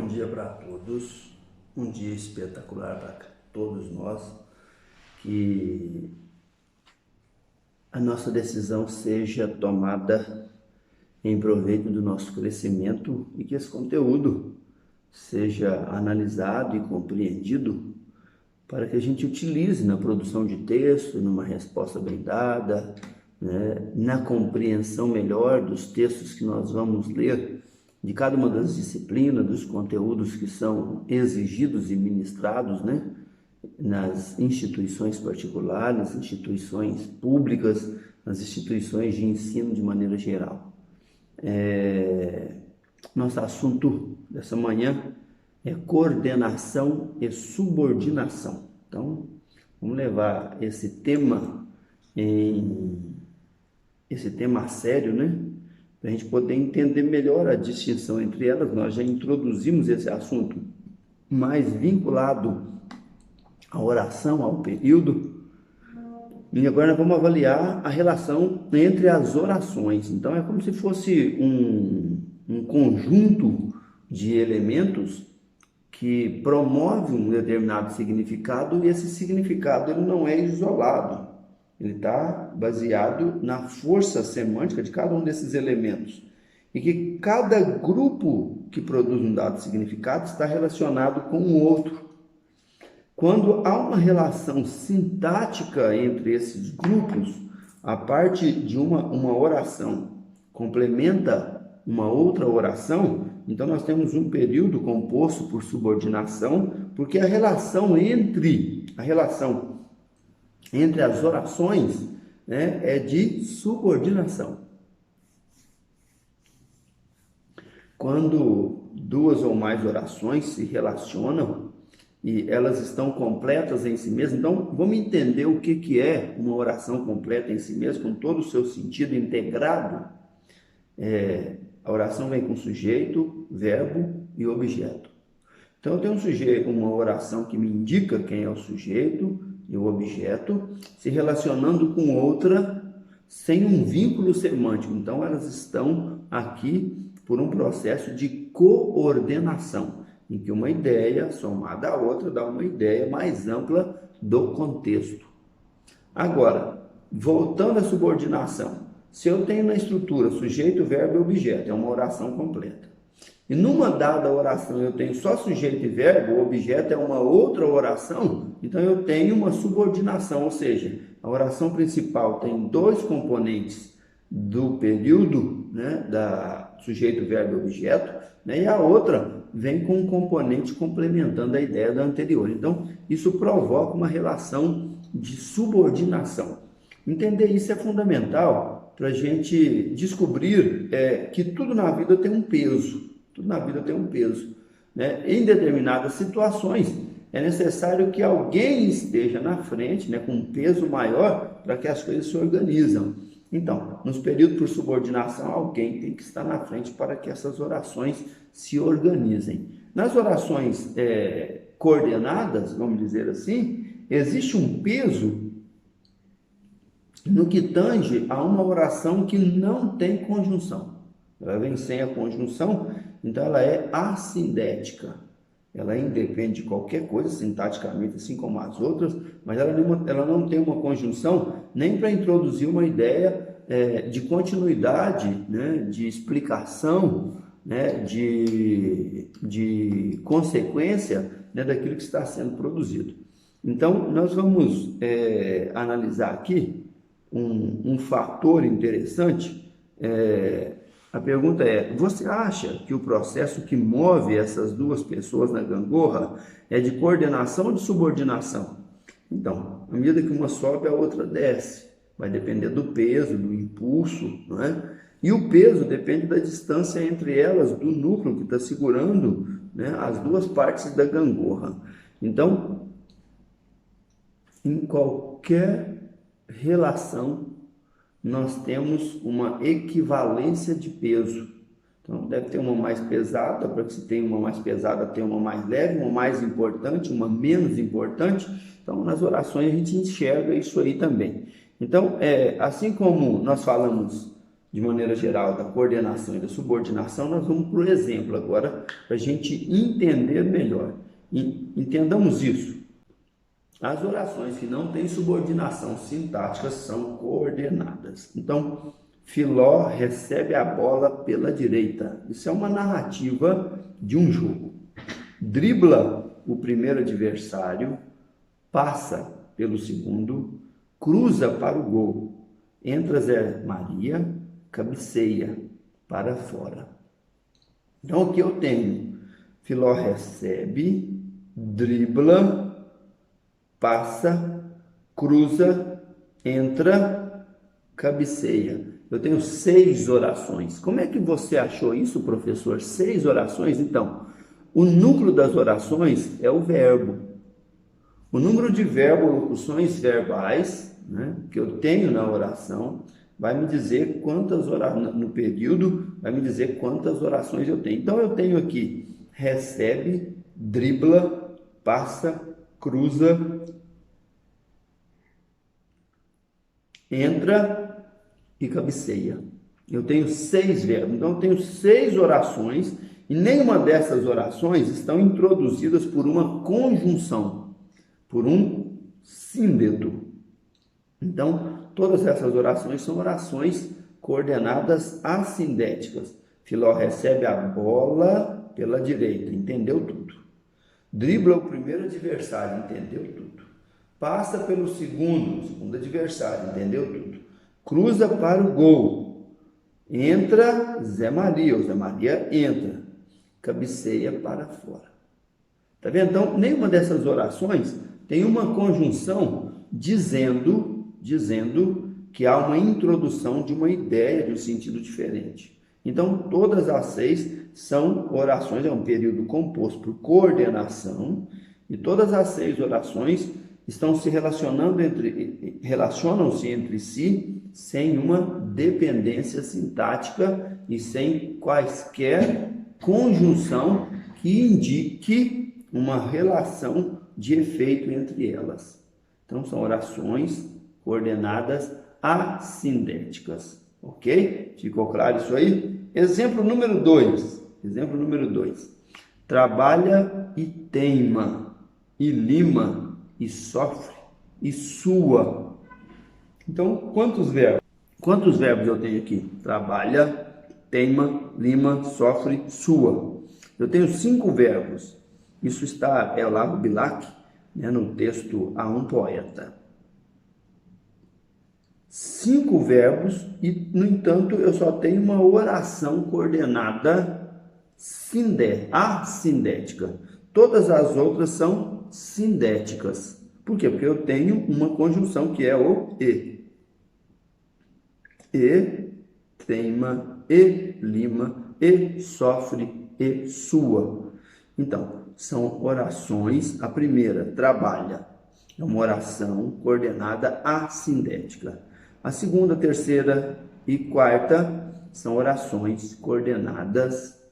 Bom dia para todos, um dia espetacular para todos nós, que a nossa decisão seja tomada em proveito do nosso crescimento e que esse conteúdo seja analisado e compreendido para que a gente utilize na produção de texto, numa resposta bem dada, né, na compreensão melhor dos textos que nós vamos ler, de cada uma das disciplinas, dos conteúdos que são exigidos e ministrados, né, nas instituições particulares, nas instituições públicas, nas instituições de ensino de maneira geral. Nosso assunto dessa manhã é coordenação e subordinação. Então, vamos levar esse tema a sério, né? Para a gente poder entender melhor a distinção entre elas. Nós já introduzimos esse assunto mais vinculado à oração, ao período. E agora nós vamos avaliar a relação entre as orações. Então, é como se fosse um conjunto de elementos que promove um determinado significado, e esse significado ele não é isolado, ele está baseado na força semântica de cada um desses elementos, e que cada grupo que produz um dado significado está relacionado com o outro. Quando há uma relação sintática entre esses grupos, a parte de uma oração complementa uma outra oração, então nós temos um período composto por subordinação, porque a relação entre as orações, né, é de subordinação. Quando duas ou mais orações se relacionam e elas estão completas em si mesmas, então vamos entender o que é uma oração completa em si mesma, com todo o seu sentido integrado. A oração vem com sujeito, verbo e objeto. Então eu tenho uma oração que me indica quem é o sujeito e o objeto, se relacionando com outra sem um vínculo semântico. Então elas estão aqui por um processo de coordenação, em que uma ideia somada à outra dá uma ideia mais ampla do contexto. Agora, voltando à subordinação, se eu tenho na estrutura sujeito, verbo e objeto, é uma oração completa. E numa dada oração eu tenho só sujeito e verbo, o objeto é uma outra oração, então eu tenho uma subordinação, ou seja, a oração principal tem dois componentes do período, né, da sujeito, verbo e objeto, né, e a outra vem com um componente complementando a ideia da anterior. Então, isso provoca uma relação de subordinação. Entender isso é fundamental para a gente descobrir que tudo na vida tem um peso. Tudo na vida tem um peso, né? Em determinadas situações, é necessário que alguém esteja na frente, né, com um peso maior, para que as coisas se organizam. Então, nos períodos por subordinação, alguém tem que estar na frente para que essas orações se organizem. Nas orações coordenadas, vamos dizer assim, existe um peso no que tange a uma oração que não tem conjunção. Ela vem sem a conjunção, então ela é assindética. Ela independe de qualquer coisa, sintaticamente, assim como as outras, mas ela não tem uma conjunção nem para introduzir uma ideia de continuidade, né, de explicação, né, de consequência, né, daquilo que está sendo produzido. Então, nós vamos analisar aqui um fator interessante. A pergunta é: você acha que o processo que move essas duas pessoas na gangorra é de coordenação ou de subordinação? Então, à medida que uma sobe, a outra desce. Vai depender do peso, do impulso, não é? E o peso depende da distância entre elas, do núcleo que está segurando, né, as duas partes da gangorra. Então, em qualquer relação, nós temos uma equivalência de peso. Então, deve ter uma mais pesada, para que se tenha uma mais pesada, tem uma mais leve, uma mais importante, uma menos importante. Então, nas orações a gente enxerga isso aí também. Então, assim como nós falamos de maneira geral, da coordenação e da subordinação, nós vamos para o exemplo agora, para a gente entender melhor. Entendamos isso. As orações que não têm subordinação sintática são coordenadas. Então, Filó recebe a bola pela direita. Isso é uma narrativa de um jogo. Dribla o primeiro adversário, passa pelo segundo, cruza para o gol, entra Zé Maria, cabeceia para fora. Então, o que eu tenho? Filó recebe, dribla, passa, cruza, entra, cabeceia. Eu tenho 6 orações. Como é que você achou isso, professor? 6 orações? Então, o núcleo das orações é o verbo. O número de locuções verbais, né, que eu tenho na oração vai me dizer quantas orações, no período, vai me dizer quantas orações eu tenho. Então, eu tenho aqui, recebe, dribla, passa, cruza, entra e cabeceia. Eu tenho 6 verbos, então eu tenho 6 orações e nenhuma dessas orações estão introduzidas por uma conjunção, por um síndeto. Então, todas essas orações são orações coordenadas assindéticas. Filó recebe a bola pela direita, entendeu tudo. Dribla o primeiro adversário, entendeu tudo. Passa pelo segundo adversário, entendeu tudo. Cruza para o gol. Entra Zé Maria, o Zé Maria entra. Cabeceia para fora. Tá vendo? Então, nenhuma dessas orações tem uma conjunção dizendo que há uma introdução de uma ideia de um sentido diferente. Então, todas as 6 são orações, é um período composto por coordenação, e todas as 6 orações estão se relacionam-se entre si sem uma dependência sintática e sem quaisquer conjunção que indique uma relação de efeito entre elas. Então, são orações coordenadas assindéticas. Ok? Ficou claro isso aí? Exemplo número 2. Trabalha e teima, e lima, e sofre, e sua. Então, quantos verbos? Quantos verbos eu tenho aqui? Trabalha, teima, lima, sofre, sua. Eu tenho 5 verbos. Isso está, lá no Bilac, né, no texto A um Poeta. 5 verbos e, no entanto, eu só tenho uma oração coordenada assindética. Todas as outras são sindéticas. Por quê? Porque eu tenho uma conjunção que é o e. E, teima, e, lima, e, sofre, e, sua. Então, são orações. A primeira, trabalha, é uma oração coordenada assindética. A segunda, terceira e quarta são orações coordenadas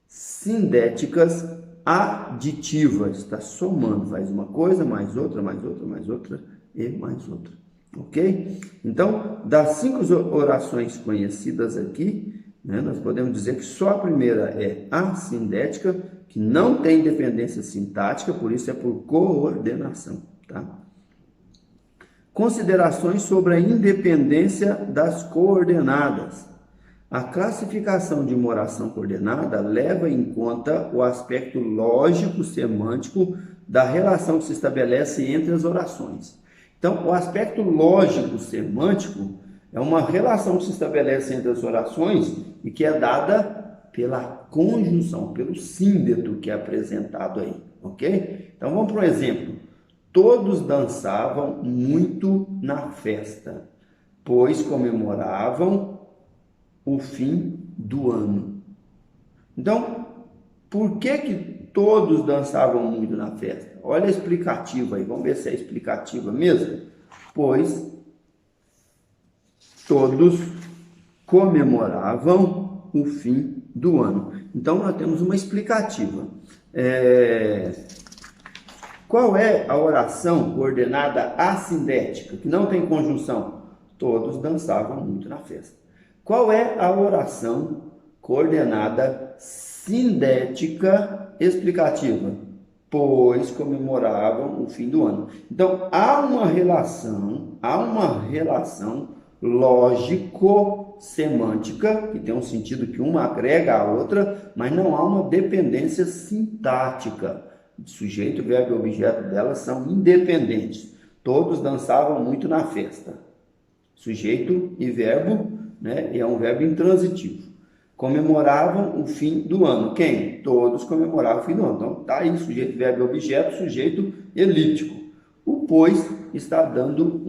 sindéticas aditivas. Está somando, faz uma coisa, mais outra, mais outra, mais outra e mais outra. Ok? Então, das 5 orações conhecidas aqui, né, nós podemos dizer que só a primeira é assindética, que não tem dependência sintática, por isso é por coordenação. Tá? Considerações sobre a independência das coordenadas. A classificação de uma oração coordenada leva em conta o aspecto lógico-semântico da relação que se estabelece entre as orações. Então, o aspecto lógico-semântico é uma relação que se estabelece entre as orações e que é dada pela conjunção, pelo síndeto que é apresentado aí, ok? Então, vamos para um exemplo. Todos dançavam muito na festa, pois comemoravam o fim do ano. Então, por que todos dançavam muito na festa? Olha a explicativa aí, vamos ver se é explicativa mesmo. Pois todos comemoravam o fim do ano. Então, nós temos uma explicativa. Qual é a oração coordenada assindética, que não tem conjunção? Todos dançavam muito na festa. Qual é a oração coordenada sindética explicativa? Pois comemoravam o fim do ano. Então, há uma relação lógico-semântica, que tem um sentido que uma agrega a outra, mas não há uma dependência sintática. Sujeito, verbo e objeto delas são independentes. Todos dançavam muito na festa. Sujeito e verbo, né? E é um verbo intransitivo. Comemoravam o fim do ano. Quem? Todos comemoravam o fim do ano. Então, tá aí sujeito, verbo e objeto, sujeito elíptico. O pois está dando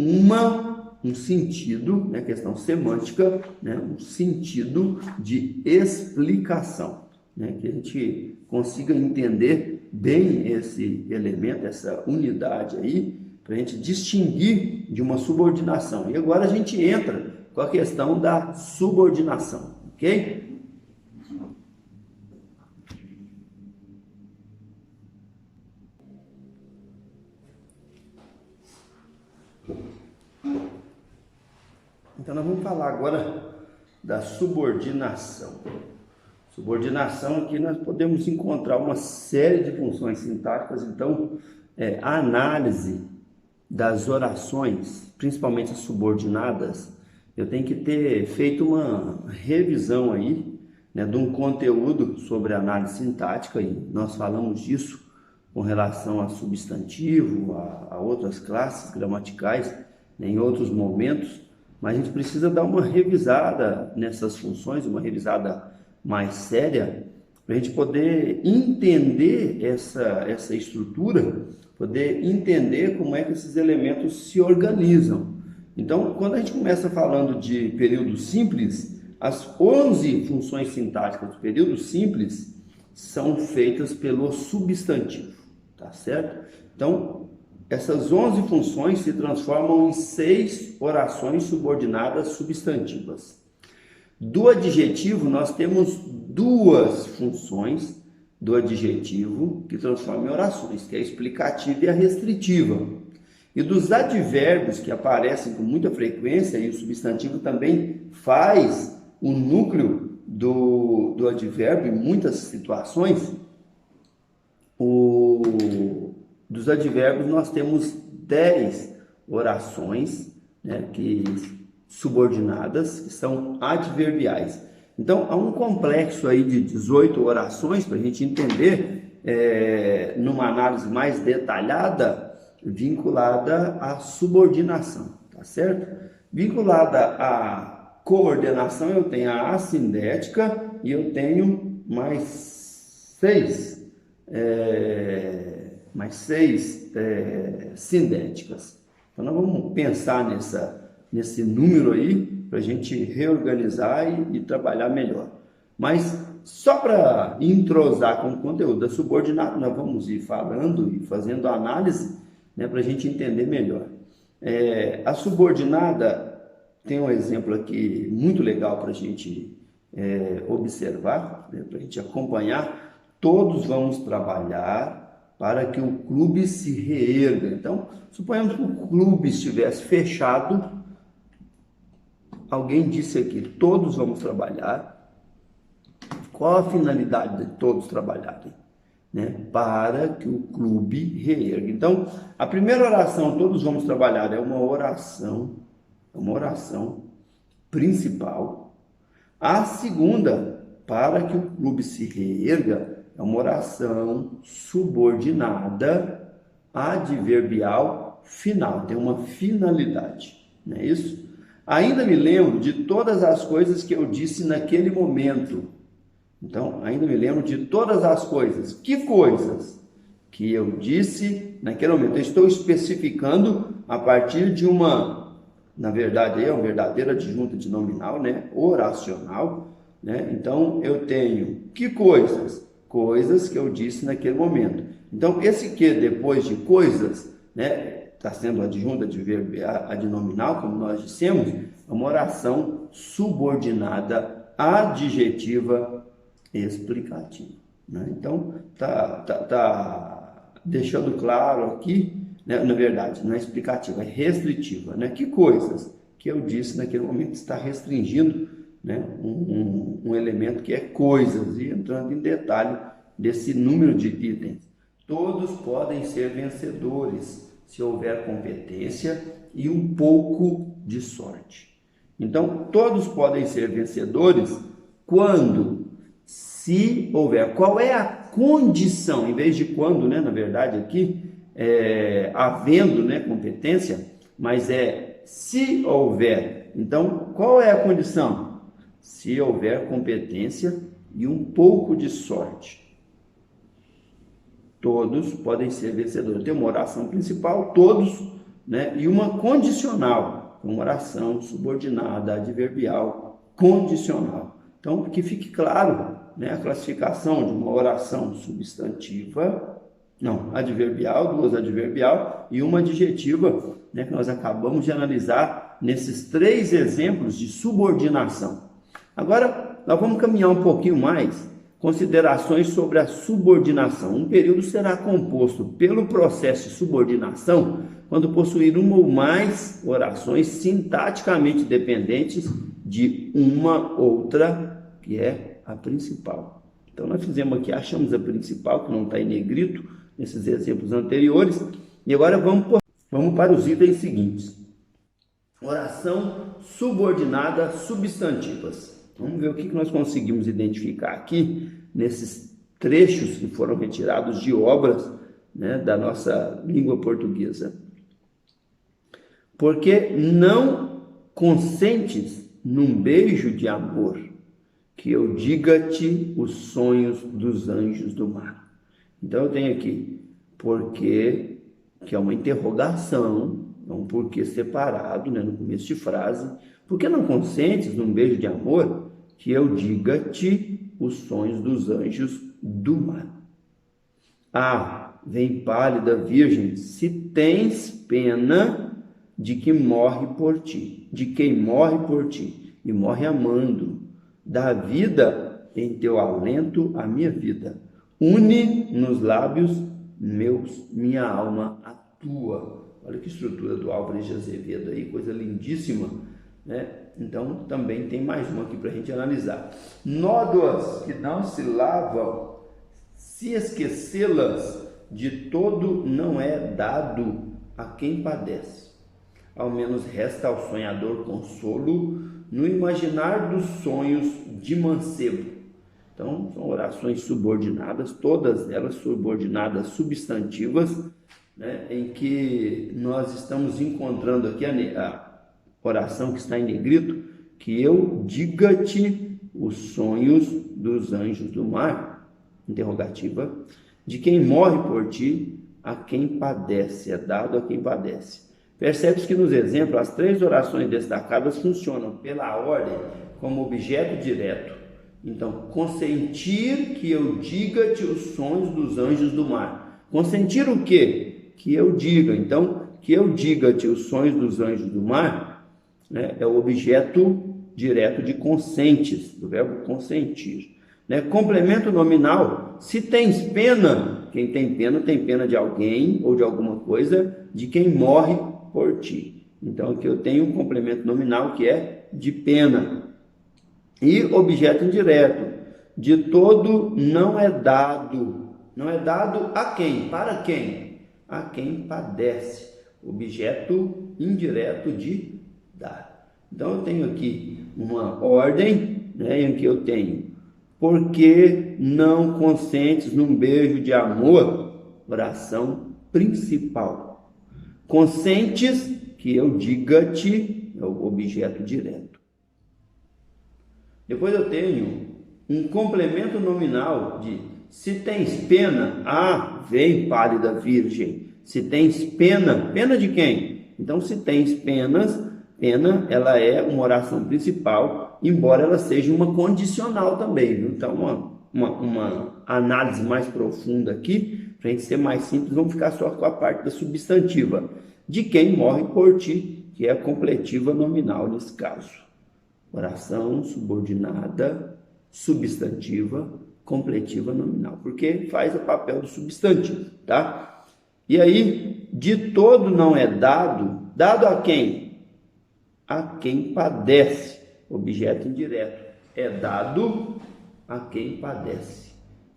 um sentido, né, questão semântica, né, um sentido de explicação, né, que a gente consiga entender bem esse elemento, essa unidade aí, para a gente distinguir de uma subordinação. E agora a gente entra com a questão da subordinação, ok? Então nós vamos falar agora da subordinação. Subordinação, aqui nós podemos encontrar uma série de funções sintáticas. Então, a análise das orações, principalmente as subordinadas, eu tenho que ter feito uma revisão aí, né, de um conteúdo sobre análise sintática, e nós falamos disso com relação a substantivo, a outras classes gramaticais, né, em outros momentos, mas a gente precisa dar uma revisada nessas funções, uma revisada mais séria, para a gente poder entender essa estrutura, poder entender como é que esses elementos se organizam. Então, quando a gente começa falando de período simples, as 11 funções sintáticas do período simples são feitas pelo substantivo, tá certo? Então, essas 11 funções se transformam em 6 orações subordinadas substantivas. Do adjetivo, nós temos 2 funções do adjetivo que transformam em orações, que é a explicativa e a restritiva. E dos advérbios, que aparecem com muita frequência, e o substantivo também faz o núcleo do advérbio em muitas situações, dos advérbios nós temos 10 orações, né, subordinadas, que são adverbiais. Então, há um complexo aí de 18 orações para a gente entender, numa análise mais detalhada, vinculada à subordinação, tá certo? Vinculada à coordenação, eu tenho a assindética e eu tenho mais seis sindéticas. Então, nós vamos pensar nesse número aí, para a gente reorganizar e trabalhar melhor. Mas, só para entrosar com o conteúdo da subordinada, nós vamos ir falando e fazendo análise, né, para a gente entender melhor. A subordinada tem um exemplo aqui muito legal para a gente observar, né, para a gente acompanhar. Todos vamos trabalhar para que o clube se reerga. Então, suponhamos que o clube estivesse fechado. Alguém disse aqui, todos vamos trabalhar. Qual a finalidade de todos trabalharem? Né? Para que o clube reerga. Então, a primeira oração, todos vamos trabalhar, é uma oração principal. A segunda, para que o clube se reerga, é uma oração subordinada, adverbial, final, tem uma finalidade, não é isso? Ainda me lembro de todas as coisas que eu disse naquele momento. Então, ainda me lembro de todas as coisas. Que coisas? Que eu disse naquele momento. Eu estou especificando a partir de na verdade, é uma verdadeira adjunta de nominal, né? Oracional, né? Então, eu tenho que coisas? Coisas que eu disse naquele momento. Então, esse que depois de coisas, né? Está sendo adjunta de verbo adnominal, como nós dissemos, é uma oração subordinada adjetiva explicativa, né? Então, tá deixando claro aqui, né? Na verdade, não é explicativa, é restritiva, né? Que coisas que eu disse naquele momento está restringindo né, um elemento que é coisas, e entrando em detalhe desse número de itens. Todos podem ser vencedores se houver competência e um pouco de sorte. Então, todos podem ser vencedores quando, se houver. Qual é a condição? Em vez de quando, né, na verdade, aqui, havendo, né, competência, mas se houver. Então, qual é a condição? Se houver competência e um pouco de sorte. Todos podem ser vencedores. Tem uma oração principal, todos, né? E uma condicional, uma oração subordinada, adverbial, condicional. Então, que fique claro, né, a classificação de uma oração substantiva, não, adverbial, duas adverbial e uma adjetiva, né, que nós acabamos de analisar nesses 3 exemplos de subordinação. Agora, nós vamos caminhar um pouquinho mais. Considerações sobre a subordinação. Um período será composto pelo processo de subordinação quando possuir uma ou mais orações sintaticamente dependentes de uma outra, que é a principal. Então, nós fizemos aqui, achamos a principal, que não está em negrito, nesses exemplos anteriores, e agora vamos para os itens seguintes. Oração subordinada substantivas. Vamos ver o que nós conseguimos identificar aqui nesses trechos que foram retirados de obras, né, da nossa língua portuguesa. Porque não consentes num beijo de amor, que eu diga-te os sonhos dos anjos do mar. Então eu tenho aqui porque, que é uma interrogação, é um porquê separado, né, no começo de frase. Por que não consentes num beijo de amor que eu diga-te os sonhos dos anjos do mar? Vem pálida virgem, se tens pena de que morre por ti, de quem morre por ti e morre amando, dá vida em teu alento a minha vida, une nos lábios meus minha alma a tua. Olha que estrutura do Álvares de Azevedo aí, coisa lindíssima, né? Então, também tem mais uma aqui para a gente analisar. Nódoas que não se lavam, se esquecê-las de todo não é dado a quem padece. Ao menos resta ao sonhador consolo no imaginar dos sonhos de mancebo. Então, são orações subordinadas, todas elas subordinadas substantivas, né, em que nós estamos encontrando aqui a oração que está em negrito, que eu diga-te os sonhos dos anjos do mar, interrogativa, de quem morre por ti, a quem padece, é dado a quem padece. Percebe-se que nos exemplos, as 3 orações destacadas funcionam pela ordem como objeto direto. Então, consentir que eu diga-te os sonhos dos anjos do mar. Consentir o quê? Que eu diga. Então, que eu diga-te os sonhos dos anjos do mar, né, é o objeto direto de consentes, do verbo consentir. Né? Complemento nominal, se tens pena, quem tem pena de alguém ou de alguma coisa, de quem morre por ti. Então, aqui eu tenho um complemento nominal que é de pena. E objeto indireto, de todo não é dado. Não é dado a quem? Para quem? A quem padece. Objeto indireto de dar. Então, eu tenho aqui uma ordem, né, em que eu tenho porque não consentes num beijo de amor, oração principal. Consentes que eu diga-te, é o objeto direto. Depois eu tenho um complemento nominal de se tens pena, vem pálida virgem. Se tens pena, pena de quem? Então, se tens penas, pena, ela é uma oração principal, embora ela seja uma condicional também, viu? Então, uma análise mais profunda aqui, para a gente ser mais simples, vamos ficar só com a parte da substantiva. De quem morre por ti, que é a completiva nominal nesse caso. Oração subordinada, substantiva, completiva nominal, porque faz o papel do substantivo, tá? E aí, de todo não é dado, dado a quem? A quem padece. objeto indireto, é dado a quem padece.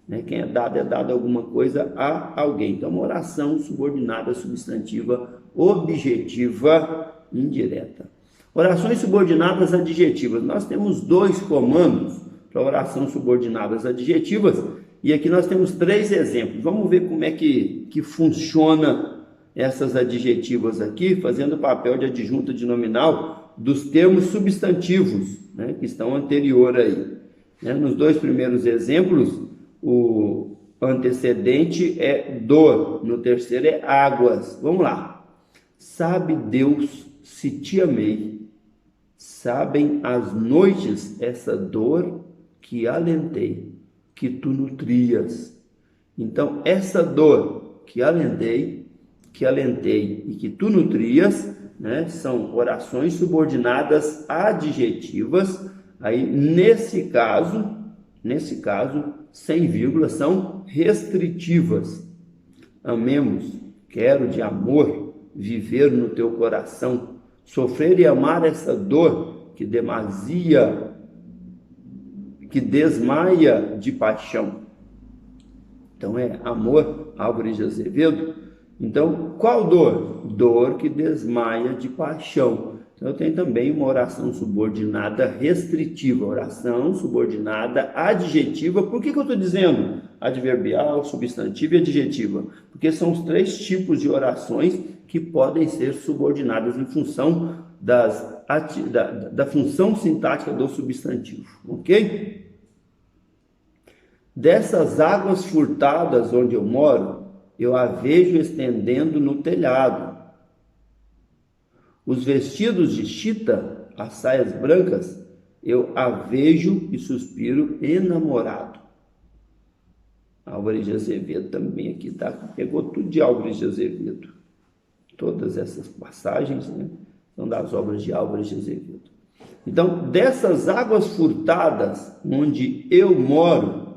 Né? Quem é dado alguma coisa a alguém. Então, uma oração subordinada substantiva objetiva indireta. Orações subordinadas adjetivas. Nós temos 2 comandos para orações subordinadas adjetivas e aqui nós temos 3 exemplos. Vamos ver como é que funciona essas adjetivas aqui, fazendo o papel de adjunta de nominal dos termos substantivos, né, que estão anterior aí. Nos 2 primeiros exemplos, o antecedente é dor, no terceiro é águas. Vamos lá. Sabe Deus se te amei, sabem as noites essa dor que alentei, que tu nutrias. Então, essa dor que alentei e que tu nutrias, né, são orações subordinadas adjetivas. Aí, nesse caso, sem vírgula, são restritivas. Amemos, quero de amor viver no teu coração, sofrer e amar essa dor que desmaia de paixão. Então é amor, Álvares de Azevedo. Então, qual dor? Dor que desmaia de paixão. Então, eu tenho também uma oração subordinada restritiva, oração subordinada adjetiva. Por que eu estou dizendo adverbial, substantiva e adjetiva? Porque são os 3 tipos de orações que podem ser subordinadas em função da função sintática do substantivo, ok? Dessas águas furtadas onde eu moro, eu a vejo estendendo no telhado. Os vestidos de chita, as saias brancas, eu a vejo e suspiro enamorado. Álvares de Azevedo também aqui, tá? Pegou tudo de Álvares de Azevedo. Todas essas passagens, né, são das obras de Álvares de Azevedo. Então, dessas águas furtadas onde eu moro,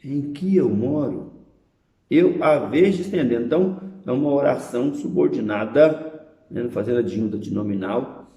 em que eu moro, eu a vejo estendendo. Então, é uma oração subordinada, né, fazendo adjunta de nominal,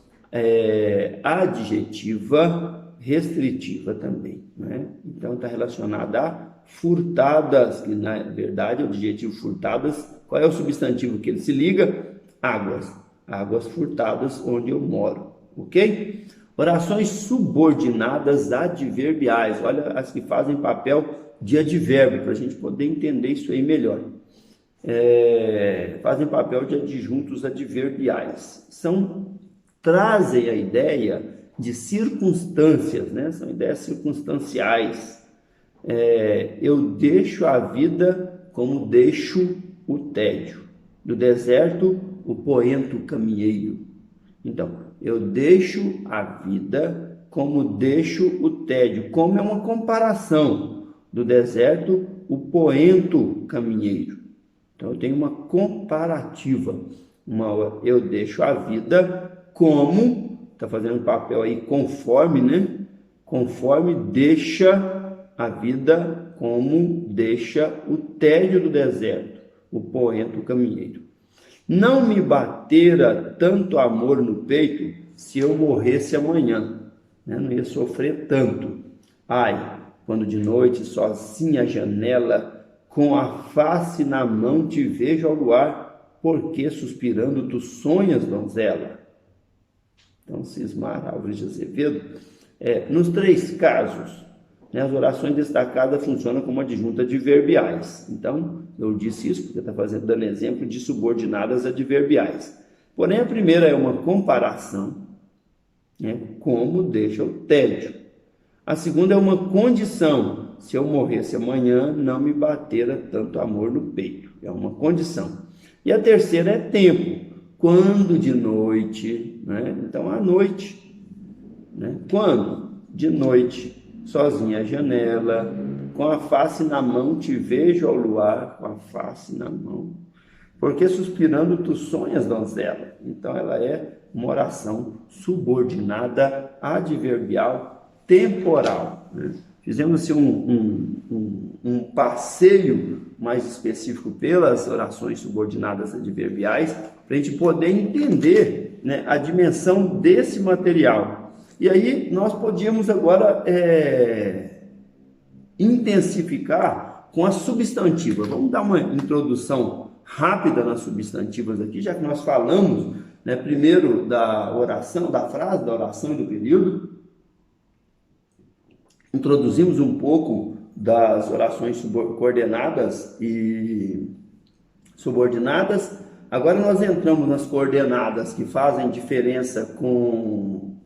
adjetiva, restritiva também. Né? Então, está relacionada a furtadas, que na verdade é o adjetivo furtadas. Qual é o substantivo que ele se liga? Águas. Águas furtadas onde eu moro. Ok? Orações subordinadas adverbiais. Olha as que fazem papel de advérbio, para a gente poder entender isso aí melhor. Fazem papel de adjuntos adverbiais. Trazem a ideia de circunstâncias, né? São ideias circunstanciais. Eu deixo a vida como deixo o tédio. Do deserto, o poento caminheiro. Então, eu deixo a vida como deixo o tédio. Como é uma comparação. Do deserto, o poento caminheiro. Então, eu tenho uma comparativa. Eu deixo a vida como, está fazendo papel aí conforme, né? Conforme deixa a vida como deixa o tédio do deserto, o poento caminheiro. Não me batera tanto amor no peito se eu morresse amanhã, né? Não ia sofrer tanto. Ai, quando de noite, sozinha à janela, com a face na mão te vejo ao luar, porque suspirando tu sonhas, donzela? Então, Cismar Álvares de Azevedo. Nos 3 casos, né, as orações destacadas funcionam como adjunta adverbiais. Então, eu disse isso porque está dando exemplo de subordinadas adverbiais. Porém, a primeira é uma comparação, né, como deixa o tédio. A segunda é uma condição. Se eu morresse amanhã, não me batera tanto amor no peito. É uma condição. E a terceira é tempo. Quando de noite, né? Então, à noite. Né? Quando? De noite, sozinha à janela, com a face na mão, te vejo ao luar, com a face na mão. Porque suspirando tu sonhas, donzela. Então, ela é uma oração subordinada, adverbial, temporal. Fizemos assim, um passeio mais específico pelas orações subordinadas adverbiais, para a gente poder entender né, a dimensão desse material. E aí nós podíamos agora intensificar com as substantivas. Vamos dar uma introdução rápida nas substantivas aqui, já que nós falamos, né, primeiro da oração, da frase, da oração e do período. Introduzimos um pouco das orações coordenadas e subordinadas. Agora nós entramos nas coordenadas que fazem diferença com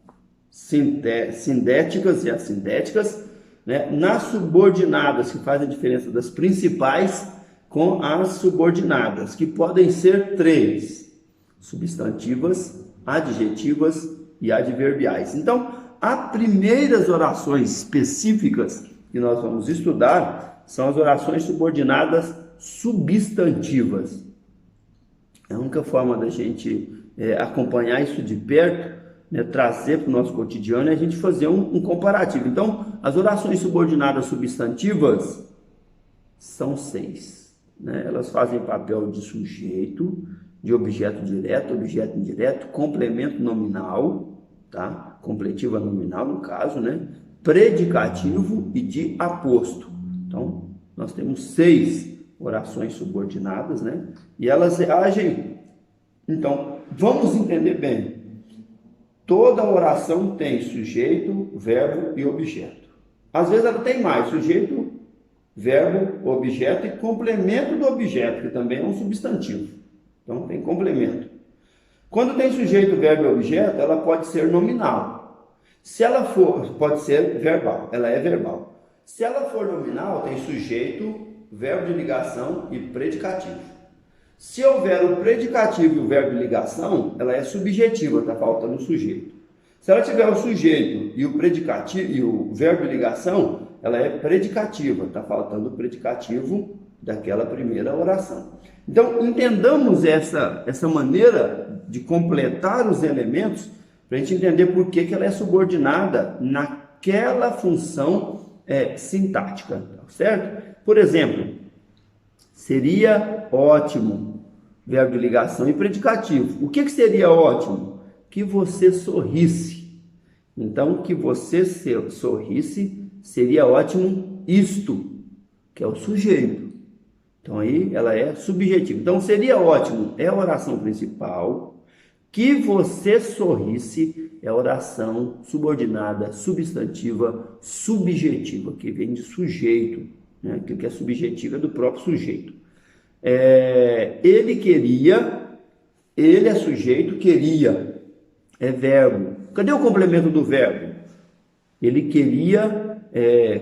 sindéticas e assindéticas, né? Nas subordinadas que fazem diferença das principais com as subordinadas, que podem ser 3: substantivas, adjetivas e adverbiais. Então, as primeiras orações específicas que nós vamos estudar são as orações subordinadas substantivas. A única forma da gente acompanhar isso de perto, né, trazer para o nosso cotidiano, é a gente fazer um comparativo. Então, as orações subordinadas substantivas são 6. Né? Elas fazem papel de sujeito, de objeto direto, objeto indireto, complemento nominal, tá? Completiva nominal no caso, né? Predicativo e de aposto. Então, nós temos 6 orações subordinadas, né? E elas agem. Então, vamos entender bem. Toda oração tem sujeito, verbo e objeto. Às vezes ela tem mais: sujeito, verbo, objeto e complemento do objeto, que também é um substantivo. Então, tem complemento. Quando tem sujeito, verbo e objeto, ela pode ser nominal. Se ela for, pode ser verbal, ela é verbal. Se ela for nominal, tem sujeito, verbo de ligação e predicativo. Se houver o predicativo e o verbo de ligação, ela é subjetiva, está faltando o sujeito. Se ela tiver o sujeito e o predicativo e o verbo de ligação, ela é predicativa, está faltando o predicativo daquela primeira oração. Então, entendamos essa maneira de completar os elementos para a gente entender por que ela é subordinada naquela função sintática, certo? Por exemplo, seria ótimo, verbo de ligação e predicativo. O que seria ótimo? Que você sorrisse. Então, que você sorrisse seria ótimo isto, que é o sujeito. Então, aí ela é subjetiva. Então, seria ótimo é a oração principal. Que você sorrisse é a oração subordinada, substantiva, subjetiva, que vem de sujeito, né? Aquilo que é subjetivo é do próprio sujeito. Ele queria, ele é sujeito, queria, é verbo. Cadê o complemento do verbo? Ele queria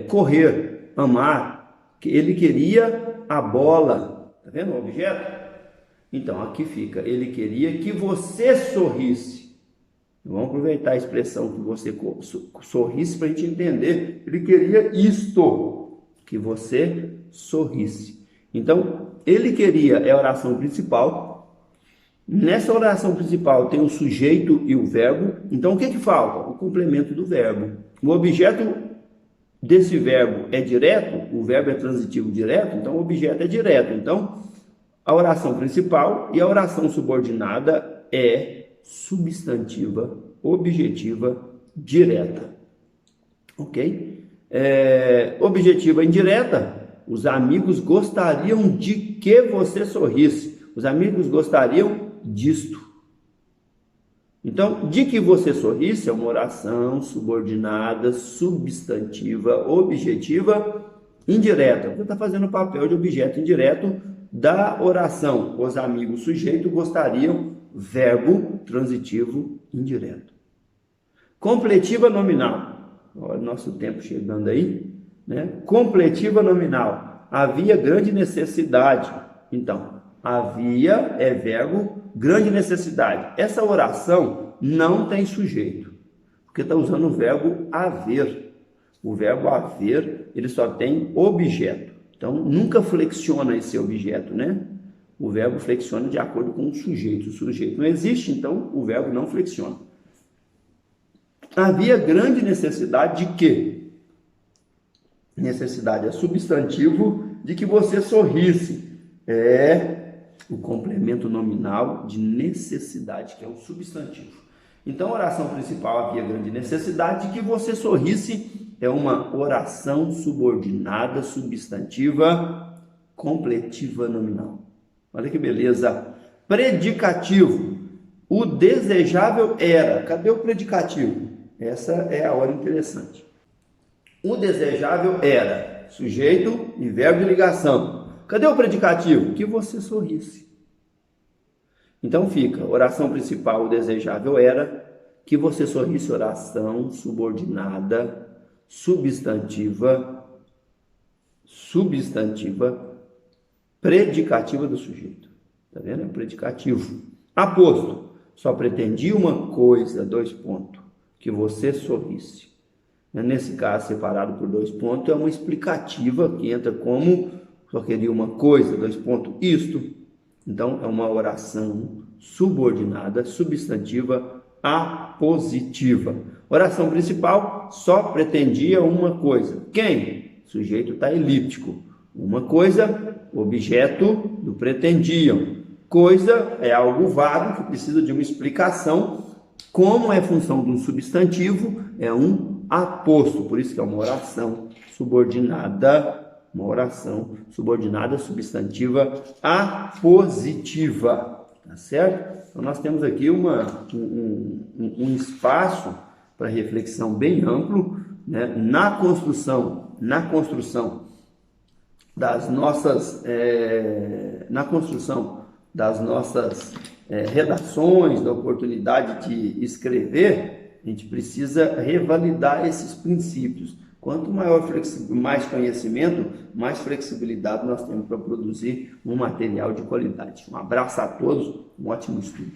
correr, amar. Ele queria a bola. Tá vendo o objeto? Então, aqui fica, ele queria que você sorrisse. Vamos aproveitar a expressão que você sorrisse para a gente entender. Ele queria isto, que você sorrisse. Então, ele queria é a oração principal. Nessa oração principal tem o sujeito e o verbo. Então, o que falta? O complemento do verbo. O objeto desse verbo é direto, o verbo é transitivo direto, então o objeto é direto. Então, a oração principal e a oração subordinada é substantiva, objetiva, direta. Ok? Objetiva indireta. Os amigos gostariam de que você sorrisse. Os amigos gostariam disto. Então, de que você sorrisse é uma oração subordinada, substantiva, objetiva, indireta. Você está fazendo o papel de objeto indireto da oração. Os amigos sujeito gostariam, verbo transitivo indireto. Completiva nominal. Olha o nosso tempo chegando aí. Né? Completiva nominal. Havia grande necessidade. Então, havia é verbo, grande necessidade. Essa oração não tem sujeito, porque está usando o verbo haver. O verbo haver, ele só tem objeto. Então, nunca flexiona esse objeto, né? O verbo flexiona de acordo com o sujeito. O sujeito não existe, então o verbo não flexiona. Havia grande necessidade de quê? Necessidade é substantivo de que você sorrisse. o complemento nominal de necessidade, que é o substantivo. Então, a oração principal, havia grande necessidade de que você sorrisse, é uma oração subordinada, substantiva, completiva nominal. Olha que beleza. Predicativo. O desejável era. Cadê o predicativo? Essa é a hora interessante. O desejável era sujeito e verbo de ligação. Cadê o predicativo? Que você sorrisse. Então fica, oração principal, o desejável era que você sorrisse, oração subordinada, substantiva, predicativa do sujeito. Tá vendo? É um predicativo. Aposto, só pretendia uma coisa, que você sorrisse. Nesse caso, separado por 2 pontos, é uma explicativa que entra como só queria uma coisa, isto. Então, é uma oração subordinada, substantiva, apositiva. Oração principal só pretendia uma coisa. Quem? O sujeito está elíptico. Uma coisa, objeto do pretendiam. Coisa é algo vago que precisa de uma explicação. Como é função de um substantivo, é um aposto. Por isso que é uma oração subordinada substantiva apositiva, tá certo? Então nós temos aqui um espaço para reflexão bem amplo, né? na construção das nossas redações, da oportunidade de escrever. A gente precisa revalidar esses princípios. Quanto mais conhecimento, mais flexibilidade nós temos para produzir um material de qualidade. Um abraço a todos, um ótimo estudo.